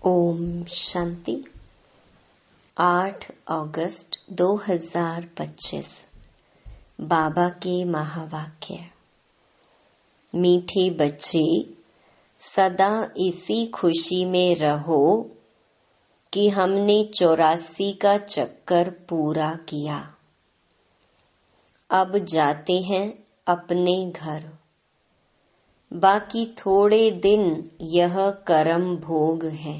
ओम शांति। 8 अगस्त 2025 बाबा के महावाक्य। मीठे बच्चे, सदा इसी खुशी में रहो कि हमने 84 का चक्कर पूरा किया। अब जाते हैं अपने घर। बाकी थोड़े दिन यह कर्म भोग है।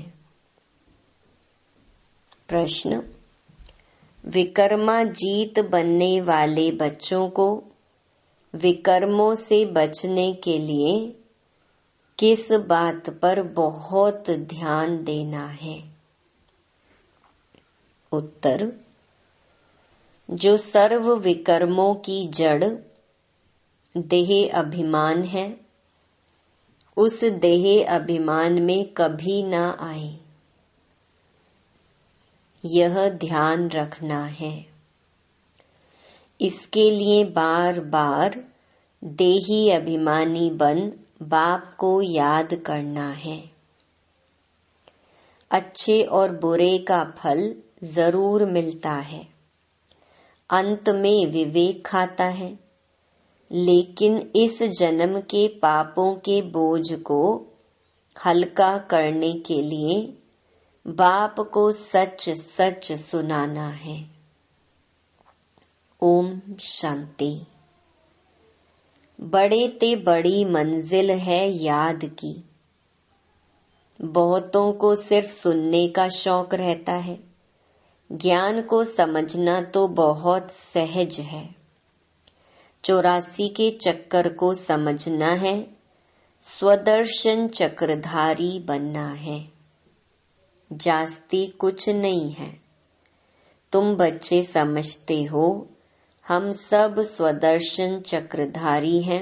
प्रश्न: विकर्माजीत बनने वाले बच्चों को विकर्मों से बचने के लिए किस बात पर बहुत ध्यान देना है? उत्तर: जो सर्व विकर्मों की जड़ देह अभिमान है, उस देह अभिमान में कभी न आए, यह ध्यान रखना है। इसके लिए बार बार देही अभिमानी बन बाप को याद करना है। अच्छे और बुरे का फल जरूर मिलता है। अंत में विवेक खाता है, लेकिन इस जन्म के पापों के बोझ को हल्का करने के लिए बाप को सच सच सुनाना है। ओम शांति। बड़े ते बड़ी मंजिल है याद की। बहुतों को सिर्फ सुनने का शौक रहता है। ज्ञान को समझना तो बहुत सहज है। 84 के चक्कर को समझना है, स्वदर्शन चक्रधारी बनना है। जास्ती कुछ नहीं है। तुम बच्चे समझते हो हम सब स्वदर्शन चक्रधारी हैं।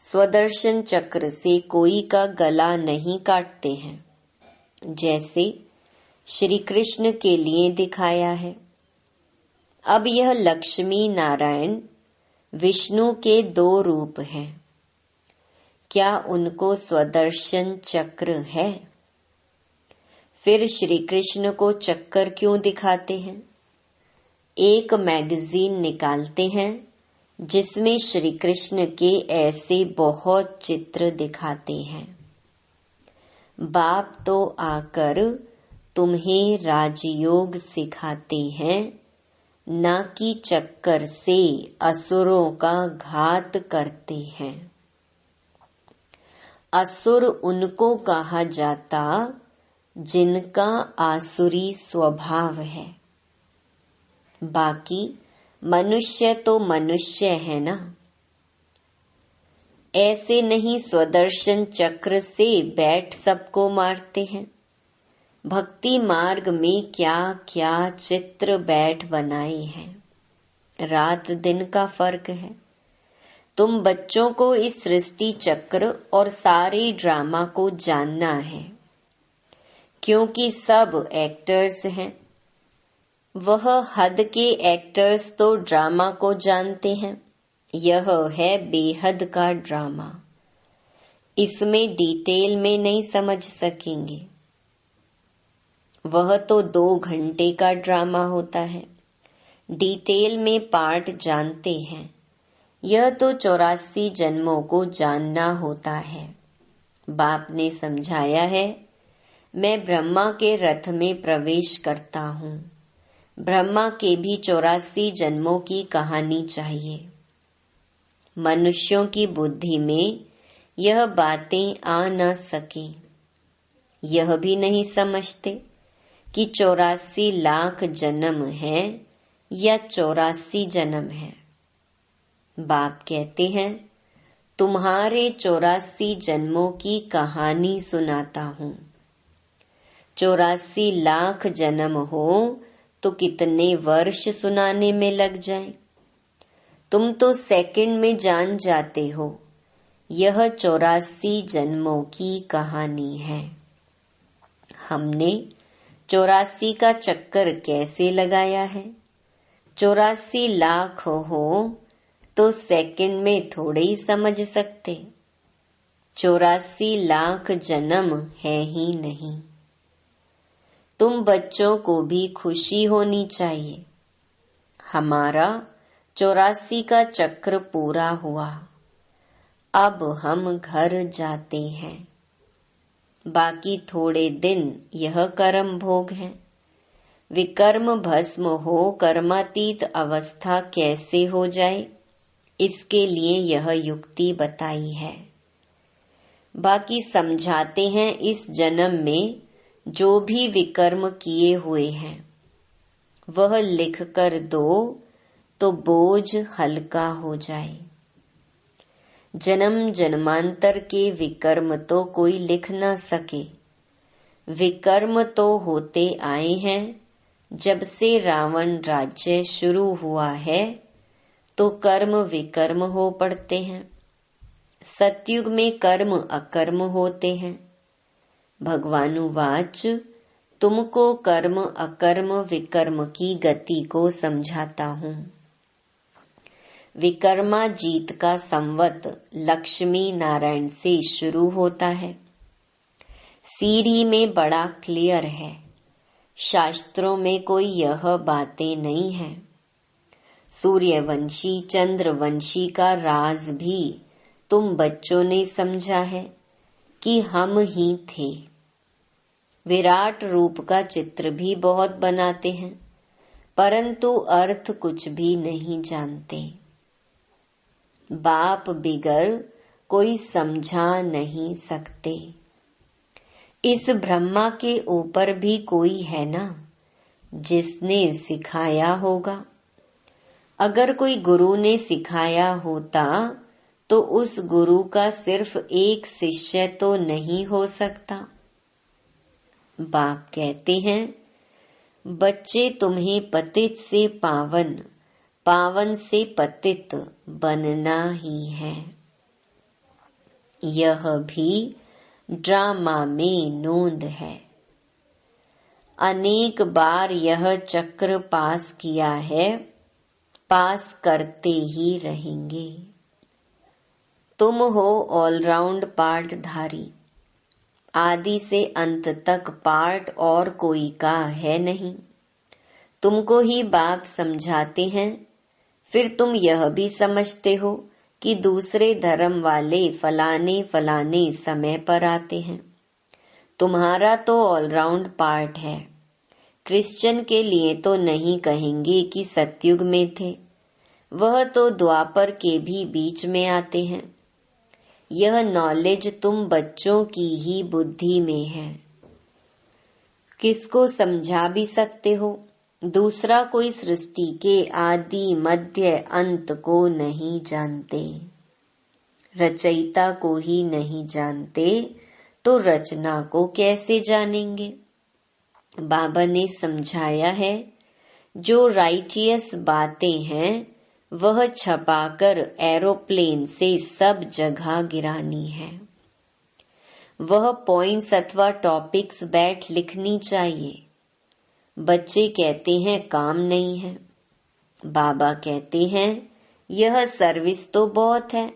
स्वदर्शन चक्र से कोई का गला नहीं काटते हैं, जैसे श्री कृष्ण के लिए दिखाया है। अब यह लक्ष्मी नारायण विष्णु के 2 रूप हैं। क्या उनको स्वदर्शन चक्र है? फिर श्री कृष्ण को चक्कर क्यों दिखाते हैं? एक मैगजीन निकालते हैं जिसमें श्री कृष्ण के ऐसे बहुत चित्र दिखाते हैं। बाप तो आकर तुम्हें राजयोग सिखाते हैं, ना कि चक्कर से असुरों का घात करते हैं। असुर उनको कहा जाता जिनका आसुरी स्वभाव है। बाकी मनुष्य तो मनुष्य है ना। ऐसे नहीं स्वदर्शन चक्र से बैठ सबको मारते हैं। भक्ति मार्ग में क्या क्या चित्र बैठ बनाए हैं। रात दिन का फर्क है। तुम बच्चों को इस सृष्टि चक्र और सारे ड्रामा को जानना है, क्योंकि सब एक्टर्स हैं। वह हद के एक्टर्स तो ड्रामा को जानते हैं। यह है बेहद का ड्रामा। इसमें डिटेल में नहीं समझ सकेंगे। वह तो 2 घंटे का ड्रामा होता है। डिटेल में पार्ट जानते हैं। यह तो 84 जन्मों को जानना होता है। बाप ने समझाया है, मैं ब्रह्मा के रथ में प्रवेश करता हूँ। ब्रह्मा के भी 84 जन्मों की कहानी चाहिए। मनुष्यों की बुद्धि में यह बातें आ न सके। यह भी नहीं समझते कि 84 लाख जन्म है या 84 जन्म है। बाप कहते हैं, तुम्हारे 84 जन्मों की कहानी सुनाता हूँ। 84 लाख जन्म हो तो कितने वर्ष सुनाने में लग जाए। तुम तो सेकंड में जान जाते हो। यह 84 जन्मों की कहानी है। हमने 84 का चक्कर कैसे लगाया है? 84 लाख हो तो सेकंड में थोड़े ही समझ सकते। 84 लाख जन्म है ही नहीं। तुम बच्चों को भी खुशी होनी चाहिए। हमारा 84 का चक्र पूरा हुआ। अब हम घर जाते हैं। बाकी थोड़े दिन यह कर्म भोग है। विकर्म भस्म हो कर्मातीत अवस्था कैसे हो जाए, इसके लिए यह युक्ति बताई है। बाकी समझाते हैं इस जन्म में जो भी विकर्म किए हुए हैं वह लिख कर दो तो बोझ हल्का हो जाए। जन्म जन्मांतर के विकर्म तो कोई लिख ना सके। विकर्म तो होते आए हैं। जब से रावण राज्य शुरू हुआ है तो कर्म विकर्म हो पड़ते हैं। सतयुग में कर्म अकर्म होते हैं। भगवानुवाच, तुमको कर्म अकर्म विकर्म की गति को समझाता हूँ। विकर्मा जीत का संवत लक्ष्मी नारायण से शुरू होता है। सीढ़ी में बड़ा क्लियर है। शास्त्रों में कोई यह बातें नहीं है। सूर्यवंशी चंद्रवंशी का राज भी तुम बच्चों ने समझा है कि हम ही थे। विराट रूप का चित्र भी बहुत बनाते हैं, परंतु अर्थ कुछ भी नहीं जानते। बाप बिगर कोई समझा नहीं सकते। इस ब्रह्मा के ऊपर भी कोई है ना, जिसने सिखाया होगा। अगर कोई गुरु ने सिखाया होता तो उस गुरु का सिर्फ एक शिष्य तो नहीं हो सकता। बाप कहते हैं, बच्चे तुम्हें पतित से पावन, पावन से पतित बनना ही है। यह भी ड्रामा में नोंद है। अनेक बार यह चक्र पास किया है, पास करते ही रहेंगे। तुम हो ऑलराउंड पार्टधारी। आदि से अंत तक पार्ट और कोई का है नहीं। तुमको ही बाप समझाते हैं। फिर तुम यह भी समझते हो कि दूसरे धर्म वाले फलाने फलाने समय पर आते हैं। तुम्हारा तो ऑलराउंड पार्ट है। क्रिश्चियन के लिए तो नहीं कहेंगे कि सतयुग में थे, वह तो द्वापर के भी बीच में आते हैं। यह नॉलेज तुम बच्चों की ही बुद्धि में है। किसको समझा भी सकते हो। दूसरा कोई सृष्टि के आदि मध्य अंत को नहीं जानते। रचयिता को ही नहीं जानते तो रचना को कैसे जानेंगे। बाबा ने समझाया है, जो राइटियस बातें हैं वह छपाकर एरोप्लेन से सब जगह गिरानी है। वह पॉइंट्स अथवा टॉपिक्स बैठ लिखनी चाहिए। बच्चे कहते हैं काम नहीं है। बाबा कहते हैं यह सर्विस तो बहुत है।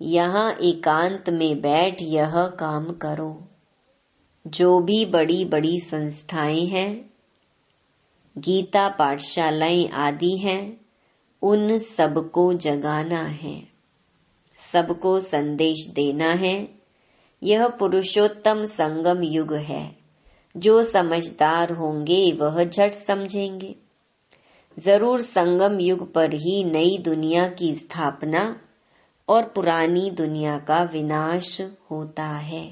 यहाँ एकांत में बैठ यह काम करो। जो भी बड़ी बड़ी संस्थाएं हैं, गीता पाठशालाएं आदि हैं, उन सबको जगाना है, सबको संदेश देना है। यह पुरुषोत्तम संगम युग है। जो समझदार होंगे वह झट समझेंगे। जरूर संगम युग पर ही नई दुनिया की स्थापना और पुरानी दुनिया का विनाश होता है।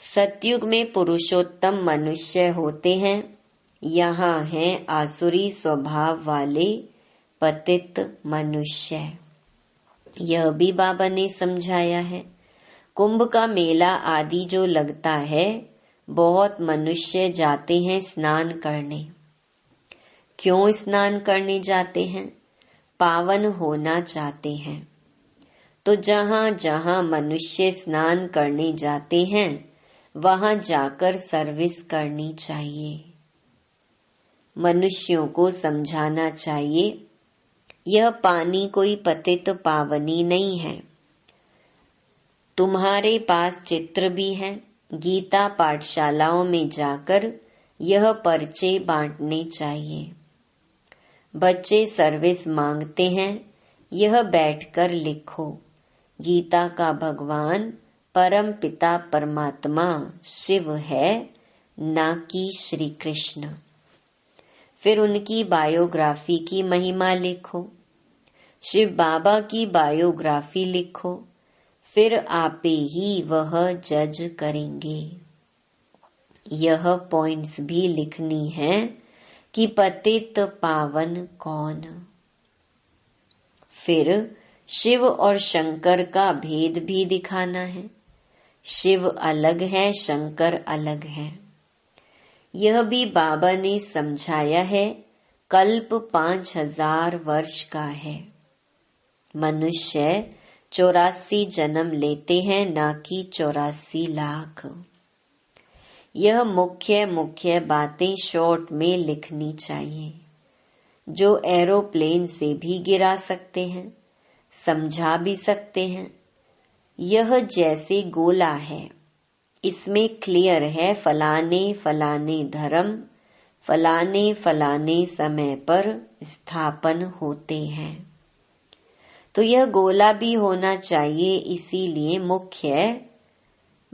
सतयुग में पुरुषोत्तम मनुष्य होते हैं। यहाँ हैं आसुरी स्वभाव वाले पतित मनुष्य। यह भी बाबा ने समझाया है। कुंभ का मेला आदि जो लगता है, बहुत मनुष्य जाते हैं स्नान करने। क्यों स्नान करने जाते हैं? पावन होना चाहते हैं। तो जहाँ जहाँ मनुष्य स्नान करने जाते हैं वहाँ जाकर सर्विस करनी चाहिए। मनुष्यों को समझाना चाहिए, यह पानी कोई पतित पावनी नहीं है। तुम्हारे पास चित्र भी है, गीता पाठशालाओं में जाकर यह पर्चे बांटने चाहिए। बच्चे सर्विस मांगते हैं, यह बैठकर लिखो। गीता का भगवान परम पिता परमात्मा शिव है, ना कि श्री कृष्ण। फिर उनकी बायोग्राफी की महिमा लिखो। शिव बाबा की बायोग्राफी लिखो, फिर आपे ही वह जज करेंगे। यह पॉइंट्स भी लिखनी है कि पतित पावन कौन। फिर शिव और शंकर का भेद भी दिखाना है। शिव अलग है, शंकर अलग है। यह भी बाबा ने समझाया है। कल्प 5000 वर्ष का है। मनुष्य 84 जन्म लेते हैं, ना कि 84 लाख। यह मुख्य बातें शॉर्ट में लिखनी चाहिए, जो एरोप्लेन से भी गिरा सकते हैं, समझा भी सकते हैं। यह जैसे गोला है, इसमें क्लियर है फलाने फलाने धर्म फलाने फलाने समय पर स्थापन होते हैं। तो यह गोला भी होना चाहिए, इसीलिए मुख्य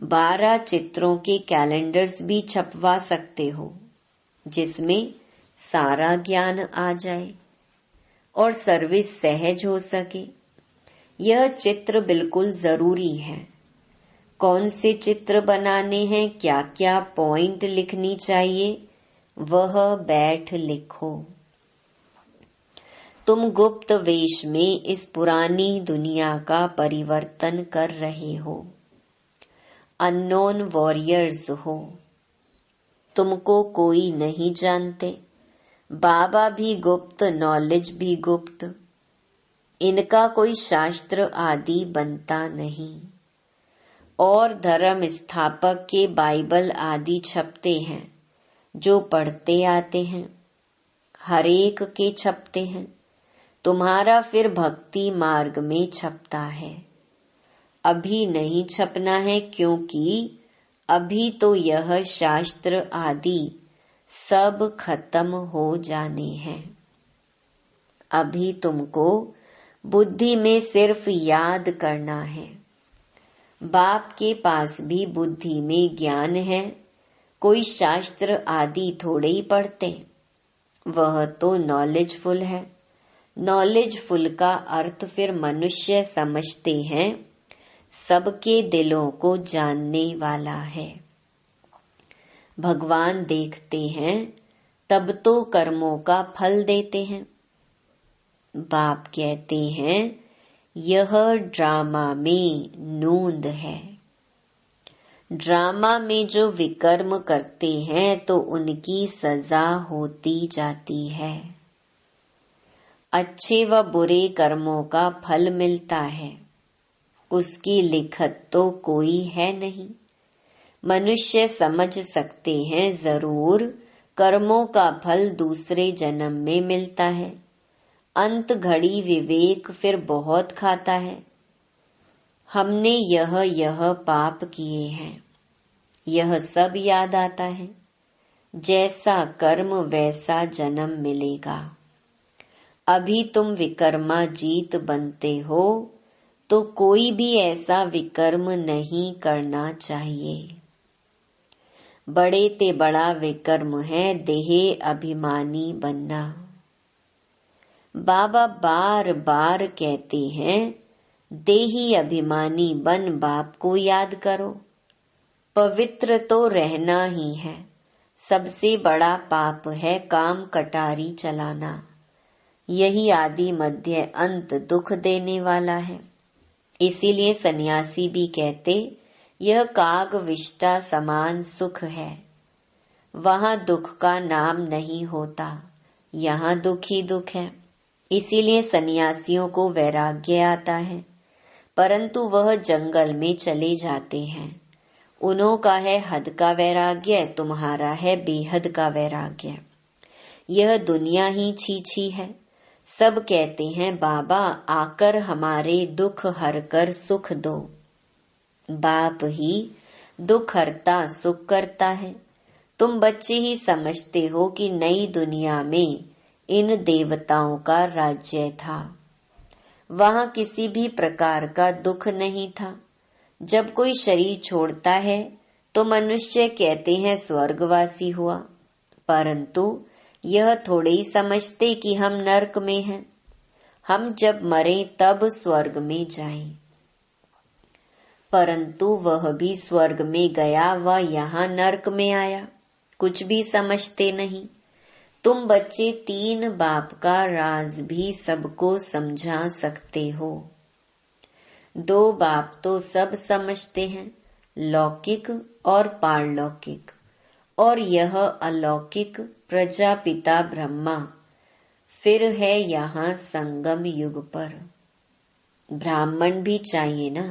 12 चित्रों के कैलेंडर्स भी छपवा सकते हो, जिसमें सारा ज्ञान आ जाए और सर्विस सहज हो सके। यह चित्र बिल्कुल जरूरी है। कौन से चित्र बनाने हैं, क्या क्या पॉइंट लिखनी चाहिए, वह बैठ लिखो। तुम गुप्त वेश में इस पुरानी दुनिया का परिवर्तन कर रहे हो। अननोन वॉरियर्स हो। तुमको कोई नहीं जानते। बाबा भी गुप्त, नॉलेज भी गुप्त। इनका कोई शास्त्र आदि बनता नहीं। और धर्म स्थापक के बाइबल आदि छपते हैं, जो पढ़ते आते हैं, हर एक के छपते हैं। तुम्हारा फिर भक्ति मार्ग में छपता है। अभी नहीं छपना है, क्योंकि अभी तो यह शास्त्र आदि सब खत्म हो जाने हैं। अभी तुमको बुद्धि में सिर्फ याद करना है। बाप के पास भी बुद्धि में ज्ञान है, कोई शास्त्र आदि थोड़े ही पढ़ते। वह तो नॉलेजफुल है। नॉलेजफुल का अर्थ फिर मनुष्य समझते हैं, सबके दिलों को जानने वाला है। भगवान देखते हैं, तब तो कर्मों का फल देते हैं। बाप कहते हैं, यह ड्रामा में नूंद है। ड्रामा में जो विकर्म करते हैं, तो उनकी सजा होती जाती है। अच्छे व बुरे कर्मों का फल मिलता है, उसकी लिखत तो कोई है नहीं। मनुष्य समझ सकते हैं, जरूर कर्मों का फल दूसरे जन्म में मिलता है। अंत घड़ी विवेक फिर बहुत खाता है। हमने यह पाप किए हैं, यह सब याद आता है। जैसा कर्म वैसा जन्म मिलेगा। अभी तुम विकर्मा जीत बनते हो, तो कोई भी ऐसा विकर्म नहीं करना चाहिए। बड़े ते बड़ा विकर्म है देहे अभिमानी बनना। बाबा बार बार कहते हैं, देही अभिमानी बन बाप को याद करो। पवित्र तो रहना ही है। सबसे बड़ा पाप है काम कटारी चलाना। यही आदि मध्य अंत दुख देने वाला है। इसीलिए सन्यासी भी कहते, यह काग विष्टा समान सुख है। वहाँ दुख का नाम नहीं होता, यहाँ दुख ही दुख है। इसीलिए सन्यासियों को वैराग्य आता है, परंतु वह जंगल में चले जाते हैं। उन्हों का है हद का वैराग्य, तुम्हारा है बेहद का वैराग्य। यह दुनिया ही छीछी है। सब कहते हैं, बाबा आकर हमारे दुख हर कर सुख दो। बाप ही दुख हरता सुख करता है। तुम बच्चे ही समझते हो कि नई दुनिया में इन देवताओं का राज्य था। वहां किसी भी प्रकार का दुख नहीं था। जब कोई शरीर छोड़ता है तो मनुष्य कहते हैं स्वर्गवासी हुआ, परंतु यह थोड़े ही समझते कि हम नरक में हैं। हम जब मरें तब स्वर्ग में जाएं, परंतु वह भी स्वर्ग में गया व यहाँ नरक में आया, कुछ भी समझते नहीं। तुम बच्चे 3 बाप का राज भी सबको समझा सकते हो। 2 बाप तो सब समझते हैं, लौकिक और पारलौकिक, और यह अलौकिक प्रजापिता ब्रह्मा फिर है यहाँ संगम युग पर। ब्राह्मण भी चाहिए ना।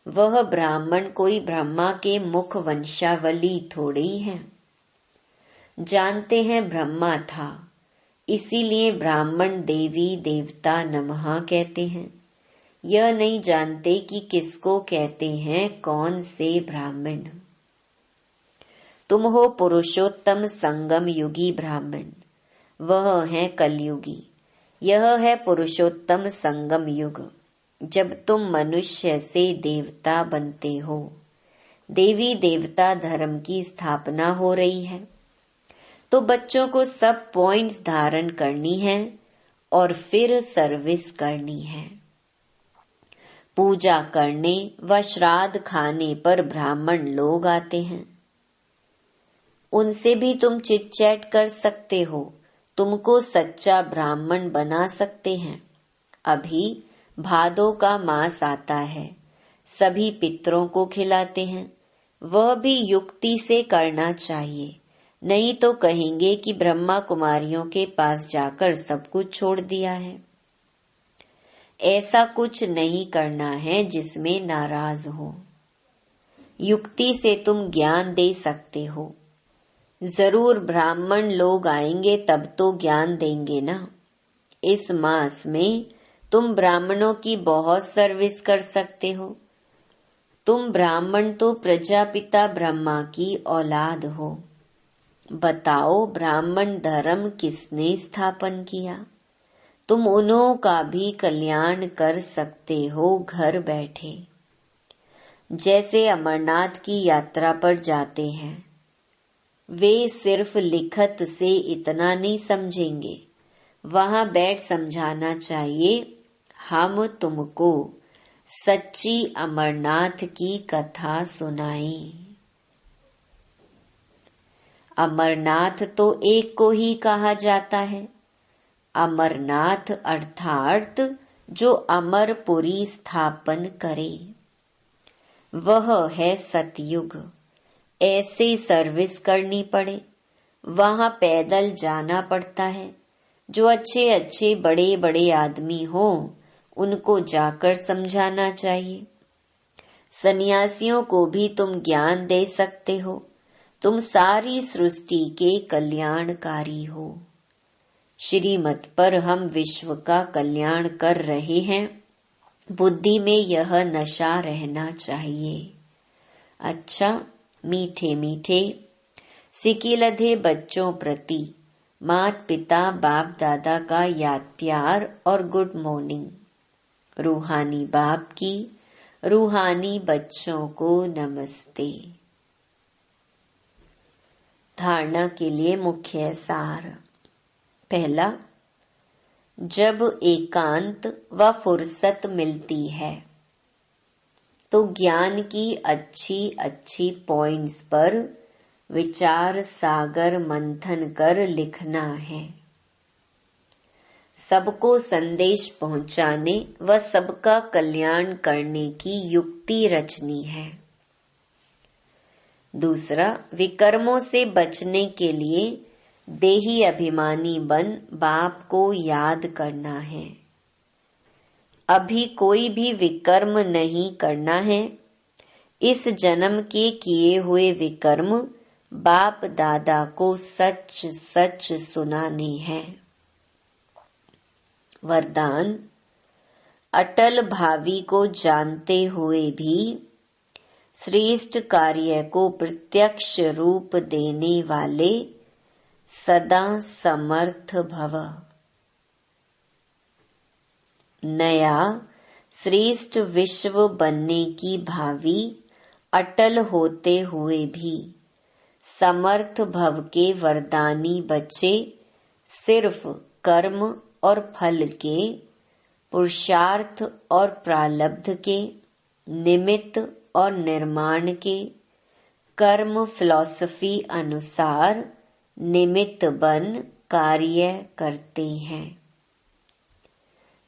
वह ब्राह्मण कोई ब्रह्मा के मुख वंशावली थोड़ी है। जानते हैं ब्रह्मा था, इसीलिए ब्राह्मण देवी देवता नमः कहते हैं। यह नहीं जानते कि किसको कहते हैं, कौन से ब्राह्मण। तुम हो पुरुषोत्तम संगम युगी ब्राह्मण, वह है कलयुगी। यह है पुरुषोत्तम संगम युग, जब तुम मनुष्य से देवता बनते हो। देवी देवता धर्म की स्थापना हो रही है, तो बच्चों को सब पॉइंट्स धारण करनी है और फिर सर्विस करनी है। पूजा करने व श्राद्ध खाने पर ब्राह्मण लोग आते हैं, उनसे भी तुम चिट चैट कर सकते हो, तुमको सच्चा ब्राह्मण बना सकते हैं। अभी भादों का मास आता है, सभी पितरों को खिलाते हैं। वह भी युक्ति से करना चाहिए, नहीं तो कहेंगे कि ब्रह्मा कुमारियों के पास जाकर सब कुछ छोड़ दिया है। ऐसा कुछ नहीं करना है जिसमें नाराज हो। युक्ति से तुम ज्ञान दे सकते हो। जरूर ब्राह्मण लोग आएंगे तब तो ज्ञान देंगे ना। इस मास में तुम ब्राह्मणों की बहुत सर्विस कर सकते हो। तुम ब्राह्मण तो प्रजापिता ब्रह्मा की औलाद हो। बताओ ब्राह्मण धर्म किसने स्थापन किया? तुम उन्हों का भी कल्याण कर सकते हो घर बैठे। जैसे अमरनाथ की यात्रा पर जाते हैं, वे सिर्फ लिखत से इतना नहीं समझेंगे, वहां बैठ समझाना चाहिए। हम तुमको सच्ची अमरनाथ की कथा सुनाई। अमरनाथ तो एक को ही कहा जाता है। अमरनाथ अर्थात जो अमरपुरी स्थापन करे, वह है सतयुग। ऐसे सर्विस करनी पड़े, वहां पैदल जाना पड़ता है। जो अच्छे अच्छे बड़े बड़े आदमी हो, उनको जाकर समझाना चाहिए। सन्यासियों को भी तुम ज्ञान दे सकते हो। तुम सारी सृष्टि के कल्याणकारी हो। श्रीमत पर हम विश्व का कल्याण कर रहे हैं, बुद्धि में यह नशा रहना चाहिए। अच्छा, मीठे मीठे सिकिलधे बच्चों प्रति माता पिता बाप दादा का याद प्यार और गुड मॉर्निंग। रूहानी बाप की रूहानी बच्चों को नमस्ते। धारणा के लिए मुख्य सार। पहला, जब एकांत व फुर्सत मिलती है तो ज्ञान की अच्छी अच्छी पॉइंट्स पर विचार सागर मंथन कर लिखना है। सबको संदेश पहुंचाने व सबका कल्याण करने की युक्ति रचनी है। दूसरा, विकर्मों से बचने के लिए देही अभिमानी बन बाप को याद करना है। अभी कोई भी विकर्म नहीं करना है। इस जन्म के किए हुए विकर्म बाप दादा को सच सच सुनाने हैं। वरदान, अटल भावी को जानते हुए भी श्रेष्ठ कार्य को प्रत्यक्ष रूप देने वाले सदा समर्थ भव। नया श्रेष्ठ विश्व बनने की भावी अटल होते हुए भी समर्थ भव के वरदानी बच्चे सिर्फ कर्म और फल के, पुरुषार्थ और प्रारब्ध के, निमित्त और निर्माण के, कर्म फिलॉसफी अनुसार निमित्त बन कार्य करते हैं।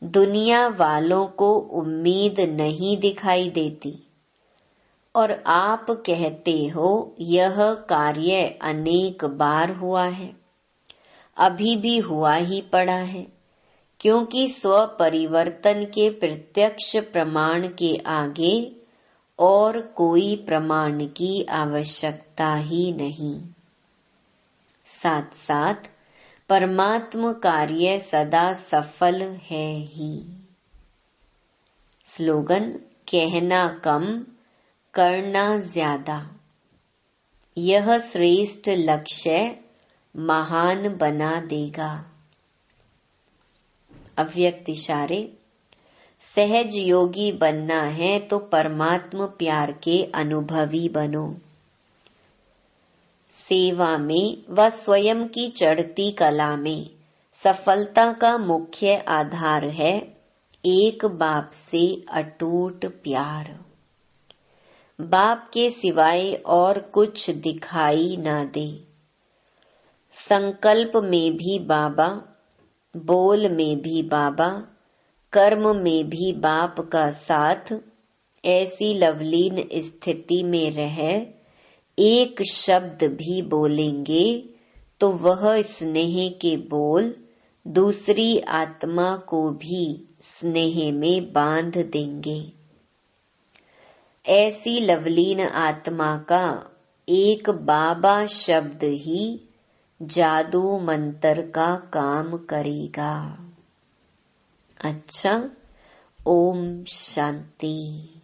दुनिया वालों को उम्मीद नहीं दिखाई देती और आप कहते हो यह कार्य अनेक बार हुआ है, अभी भी हुआ ही पड़ा है, क्योंकि स्व परिवर्तन के प्रत्यक्ष प्रमाण के आगे और कोई प्रमाण की आवश्यकता ही नहीं। साथ साथ परमात्म कार्य सदा सफल है ही। स्लोगन, कहना कम करना ज्यादा, यह श्रेष्ठ लक्ष्य महान बना देगा। अव्यक्त इशारे, सहज योगी बनना है तो परमात्म प्यार के अनुभवी बनो। सेवा में व स्वयं की चढ़ती कला में सफलता का मुख्य आधार है एक बाप से अटूट प्यार। बाप के सिवाय और कुछ दिखाई न दे। संकल्प में भी बाबा, बोल में भी बाबा, कर्म में भी बाप का साथ। ऐसी लवलीन स्थिति में रह एक शब्द भी बोलेंगे तो वह स्नेह के बोल दूसरी आत्मा को भी स्नेह में बांध देंगे। ऐसी लवलीन आत्मा का एक बाबा शब्द ही जादू मंत्र का काम करेगा। अच्छा, ओम शांति।